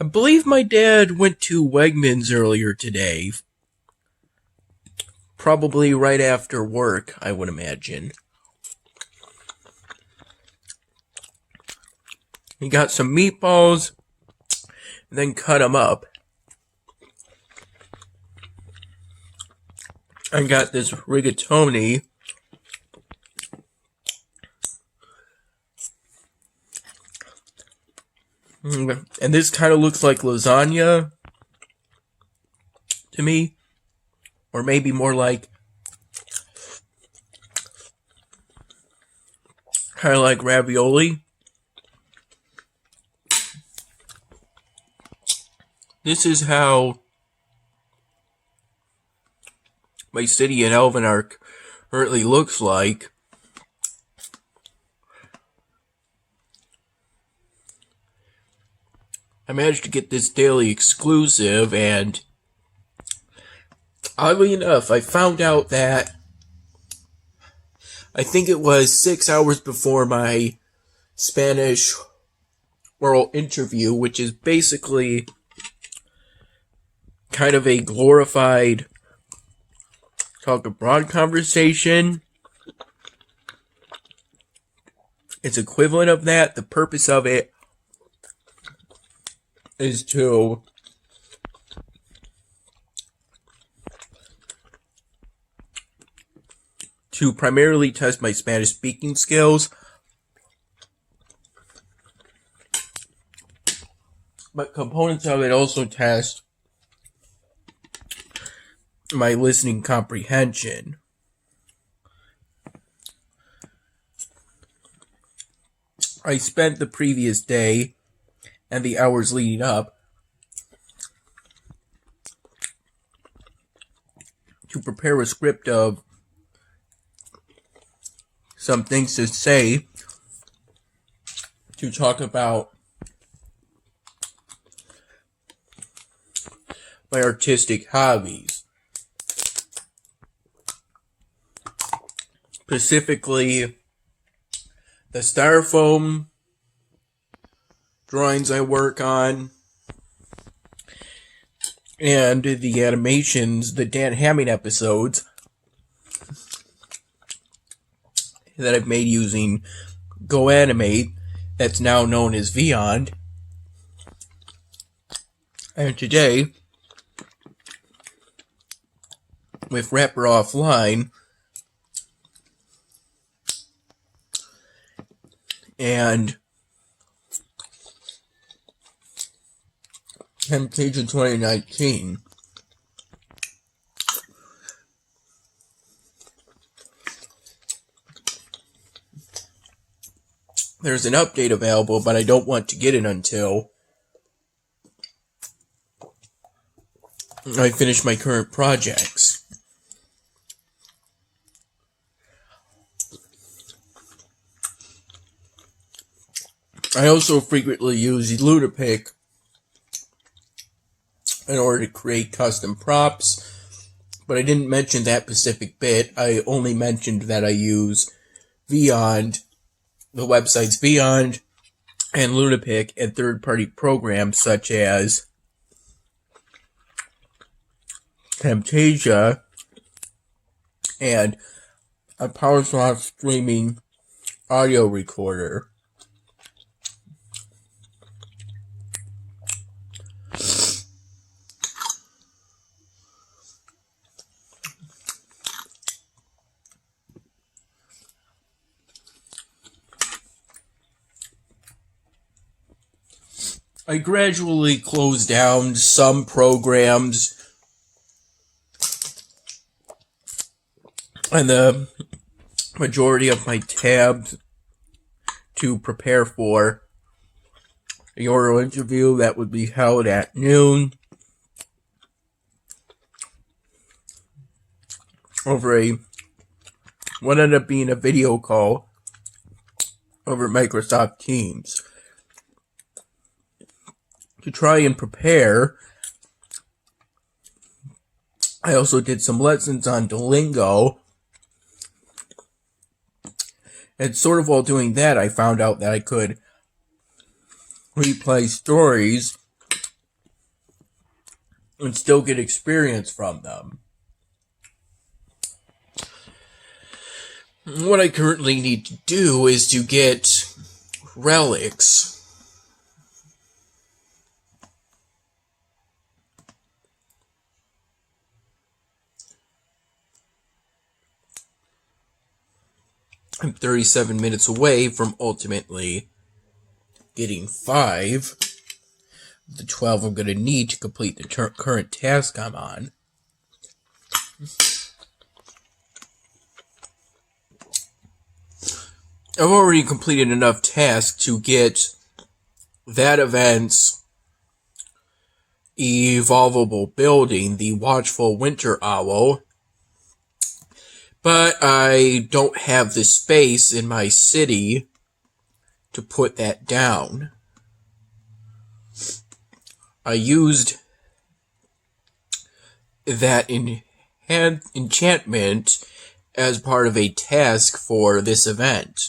I believe my dad went to Wegmans earlier today. Probably right after work, I would imagine. He got some meatballs, and then cut them up. I got this rigatoni. And this kind of looks like lasagna to me. Or maybe more like kind of like ravioli. This is how my city in Elvinark currently looks like. I managed to get this daily exclusive, and oddly enough, I found out that I think it was 6 hours before my Spanish oral interview, which is basically kind of a glorified talk abroad conversation. It's equivalent of that. The purpose of it is to primarily test my Spanish speaking skills, but components of it also test my listening comprehension. I spent the previous day and the hours leading up to prepare a script of some things to say, to talk about my artistic hobbies. Specifically, the styrofoam drawings I work on, and the animations, the Dan Hamming episodes that I've made using GoAnimate, that's now known as Vyond. And today, with Rapper Offline, and Camtasia 2019. There's an update available, but I don't want to get it until I finish my current projects. I also frequently use Lunapic in order to create custom props, but I didn't mention that specific bit. I only mentioned that I use Vyond, the websites Vyond and Lunapic, and third-party programs such as Camtasia and a PowerSoft streaming audio recorder. I gradually closed down some programs, and the majority of my tabs to prepare for the oral interview that would be held at noon over what ended up being a video call over Microsoft Teams. To try and prepare, I also did some lessons on Duolingo. And sort of while doing that, I found out that I could replay stories and still get experience from them. What I currently need to do is to get relics. I'm 37 minutes away from ultimately getting 5 of the 12 I'm going to need to complete the current task I'm on. I've already completed enough tasks to get that event's evolvable building, the Watchful Winter Owl, but I don't have the space in my city to put that down. I used that enchantment as part of a task for this event.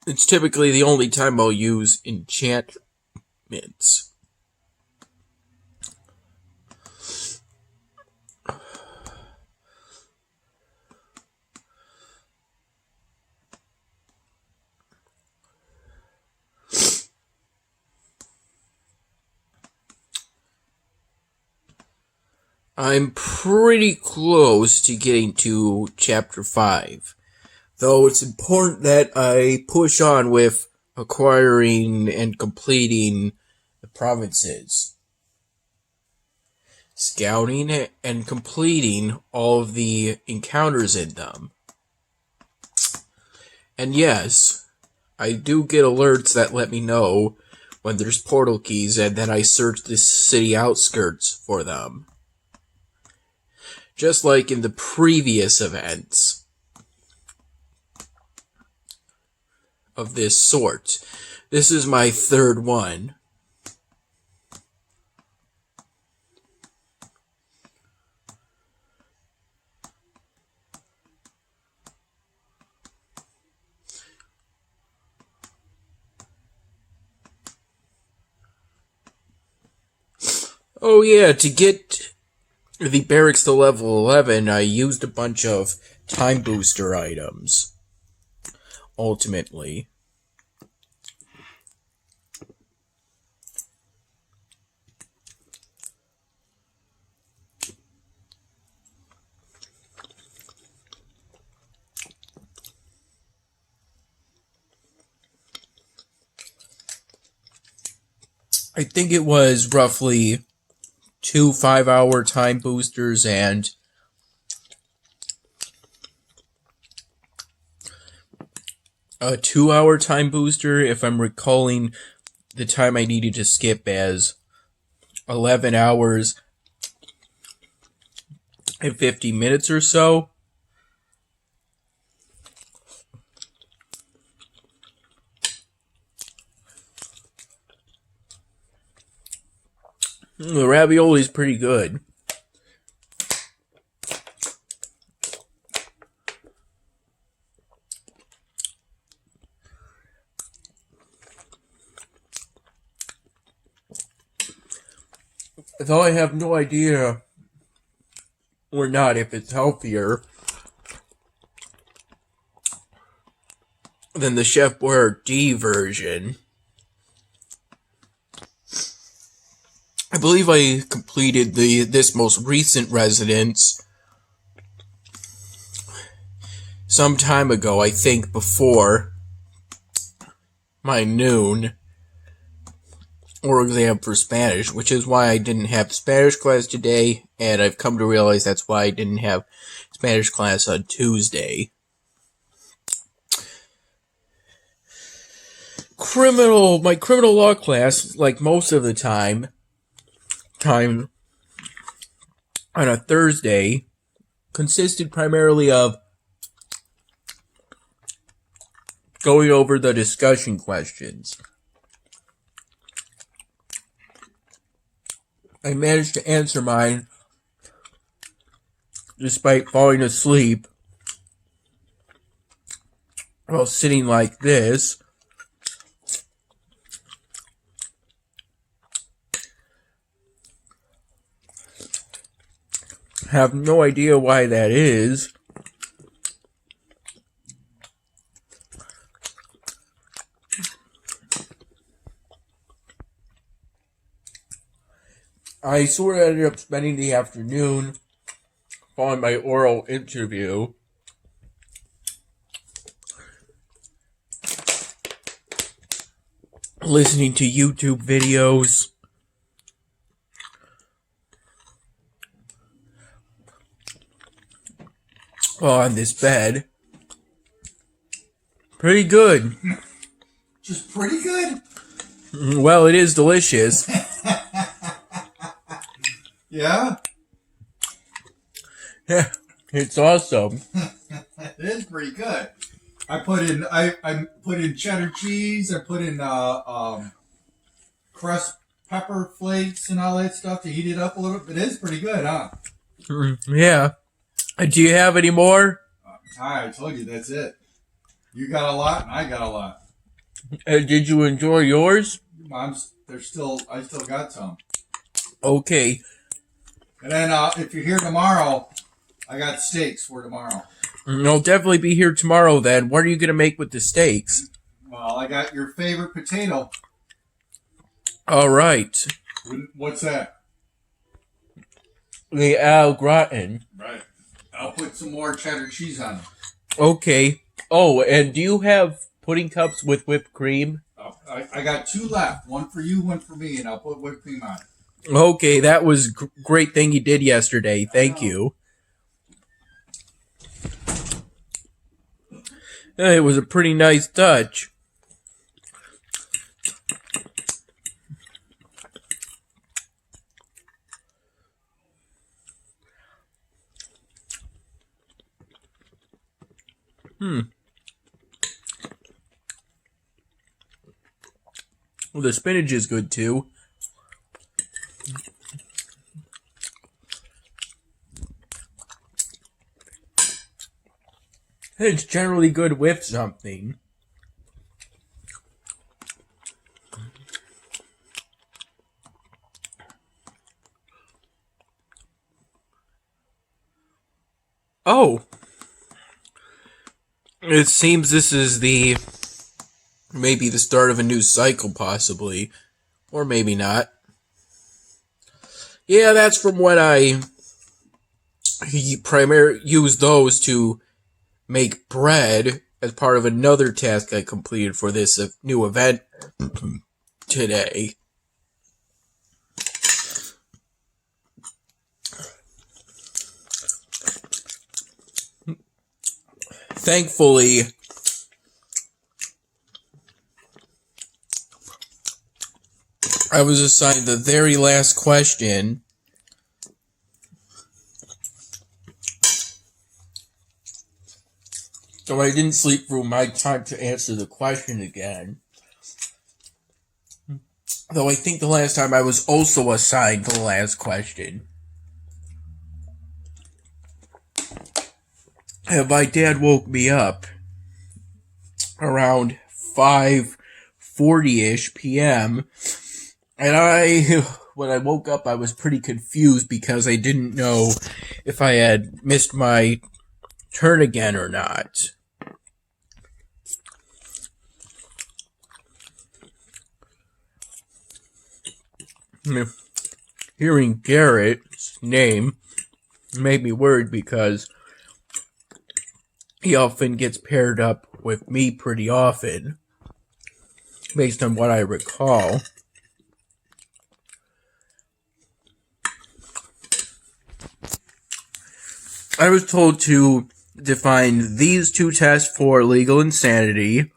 It's typically the only time I'll use enchantments. I'm pretty close to getting to Chapter 5, though it's important that I push on with acquiring and completing the provinces, scouting and completing all of the encounters in them. And yes, I do get alerts that let me know when there's portal keys, and then I search the city outskirts for them. Just like in the previous events of this sort. This is my third one. Oh yeah, to get the barracks to level 11, I used a bunch of time booster items, ultimately. I think it was roughly 2 5-hour time boosters and a 2-hour time booster, if I'm recalling the time I needed to skip as 11 hours and 50 minutes or so. The ravioli is pretty good. Though I have no idea or not if it's healthier than the Chef Boyardee version. I believe I completed this most recent residence some time ago, I think before my noon or exam for Spanish, which is why I didn't have Spanish class today, and I've come to realize that's why I didn't have Spanish class on Tuesday. My criminal law class, like most of the time on a Thursday, consisted primarily of going over the discussion questions. I managed to answer mine despite falling asleep while sitting like this. Have no idea why that is. I sort of ended up spending the afternoon following my oral interview listening to YouTube videos on this bed. Pretty good. Just pretty good? Well, it is delicious. Yeah? Yeah, it's awesome. It is pretty good. I put in cheddar cheese. I put in crushed pepper flakes and all that stuff to heat it up a little. It is pretty good, huh? Yeah. Do you have any more? I told you that's it. You got a lot, and I got a lot. Did you enjoy yours? I still got some. Okay. And then if you're here tomorrow, I got steaks for tomorrow. I'll definitely be here tomorrow then. What are you going to make with the steaks? Well, I got your favorite potato. All right. What's that? The au gratin. Right. I'll put some more cheddar cheese on it. Okay. Oh, and do you have pudding cups with whipped cream? I got two left. One for you, one for me, and I'll put whipped cream on it. Okay, that was a great thing you did yesterday. Thank you. It was a pretty nice touch. Well, the spinach is good too. It's generally good with something. Oh. It seems this is maybe the start of a new cycle, possibly. Or maybe not. Yeah, that's from when I used those to make bread as part of another task I completed for this new event today. Thankfully, I was assigned the very last question. So I didn't sleep through my time to answer the question again. Though I think the last time I was also assigned the last question. And my dad woke me up around 5:40-ish p.m. And when I woke up, I was pretty confused because I didn't know if I had missed my turn again or not. Hearing Garrett's name made me worried because he often gets paired up with me pretty often, based on what I recall. I was told to define these two tests for legal insanity.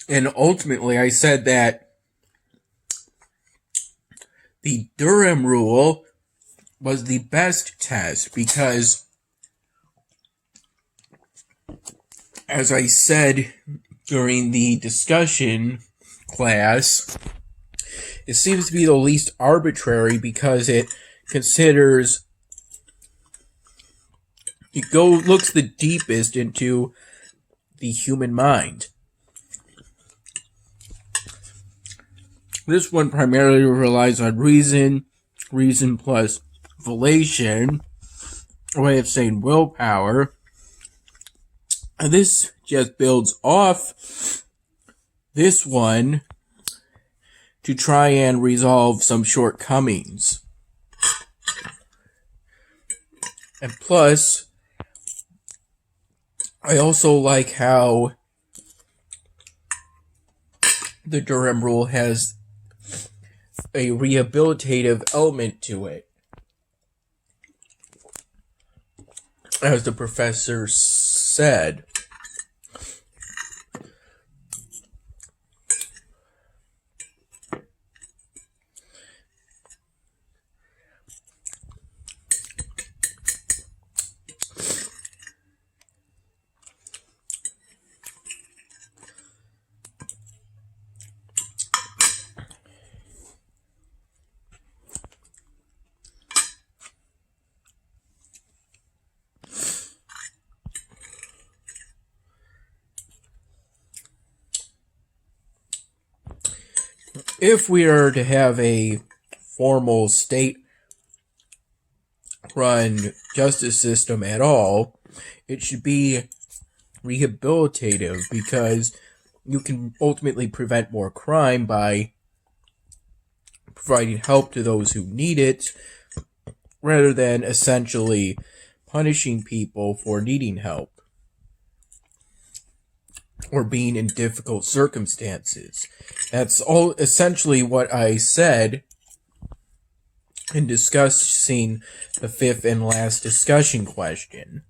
And ultimately, I said that the Durham rule was the best test because, as I said during the discussion class, it seems to be the least arbitrary because it considers, looks the deepest into the human mind. This one primarily relies on reason plus volition, a way of saying willpower. And this just builds off this one to try and resolve some shortcomings. And plus, I also like how the Durham Rule has a rehabilitative element to it. As the professor said. If we are to have a formal state-run justice system at all, it should be rehabilitative, because you can ultimately prevent more crime by providing help to those who need it, rather than essentially punishing people for needing help or being in difficult circumstances. That's all essentially what I said in discussing the fifth and last discussion question.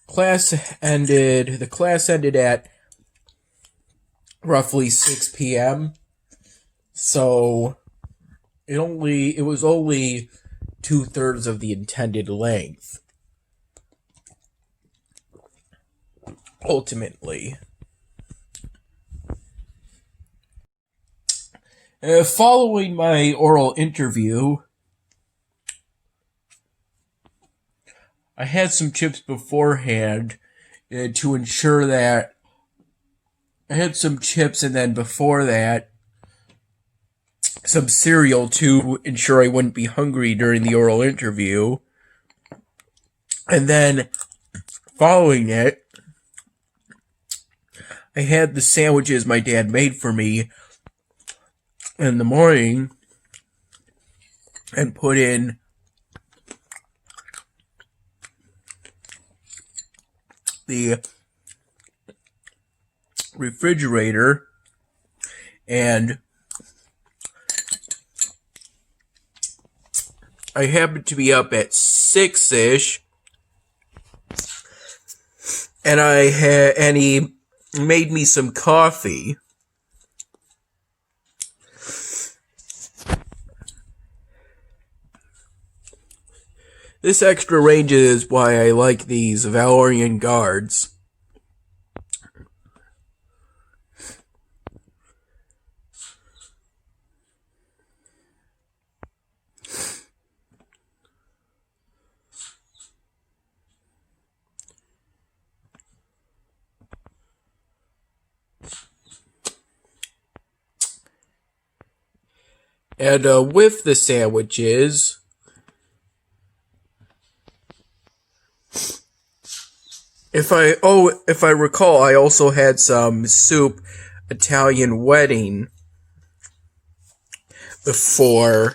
The class ended at roughly 6 p.m. So it was only 2/3 of the intended length. Ultimately. Following my oral interview, I had some chips beforehand to ensure that I had some chips, and then before that, some cereal to ensure I wouldn't be hungry during the oral interview. And then, following it, I had the sandwiches my dad made for me in the morning and put in the refrigerator, and I happened to be up at 6-ish, and he made me some coffee. This extra range is why I like these Valorian guards. And with the sandwiches, if I recall, I also had some soup Italian wedding before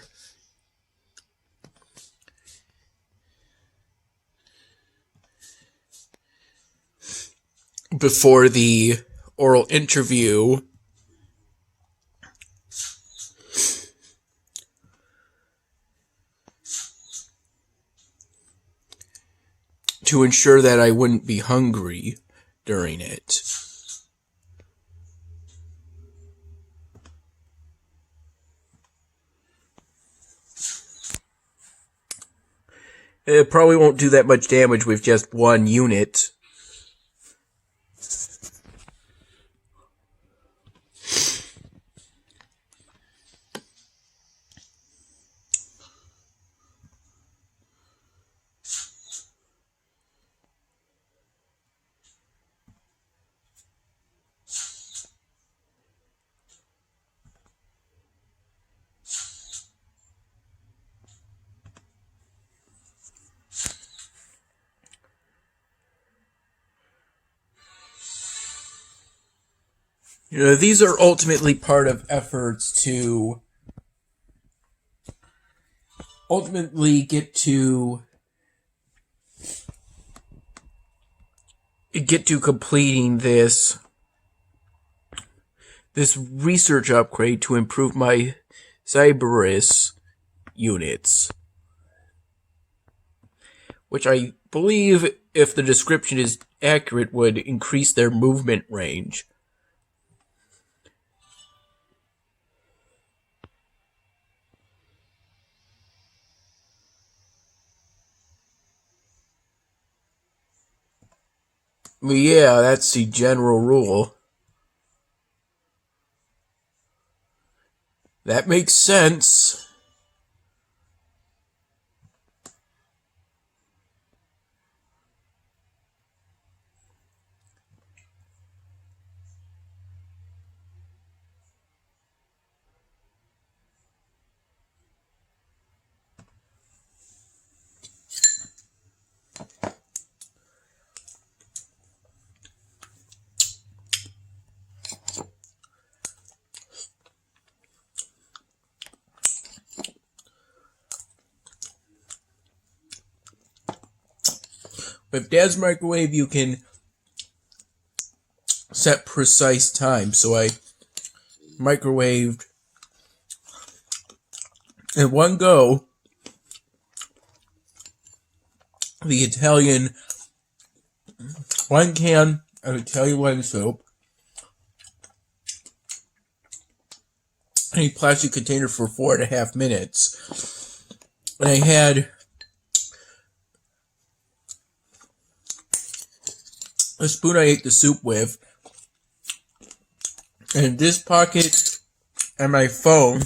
the oral interview. To ensure that I wouldn't be hungry during it. It probably won't do that much damage with just one unit. These are ultimately part of efforts to ultimately get to completing this research upgrade to improve my Cyberus units, which I believe, if the description is accurate, would increase their movement range. But yeah, that's the general rule. That makes sense. With Dad's microwave, you can set precise time. So I microwaved in one go the Italian 1 can of Italian white soap, a plastic container for 4.5 minutes. And I had a spoon I ate the soup with, and this pocket, and my phone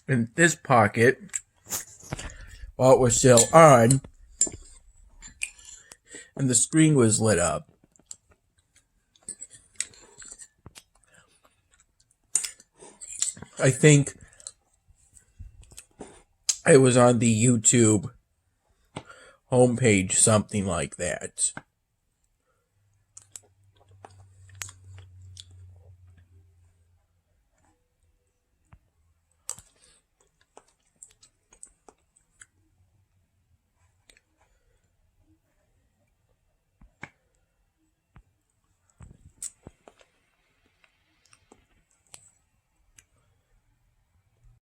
in this pocket while it was still on, and the screen was lit up. I think I was on the YouTube homepage, something like that.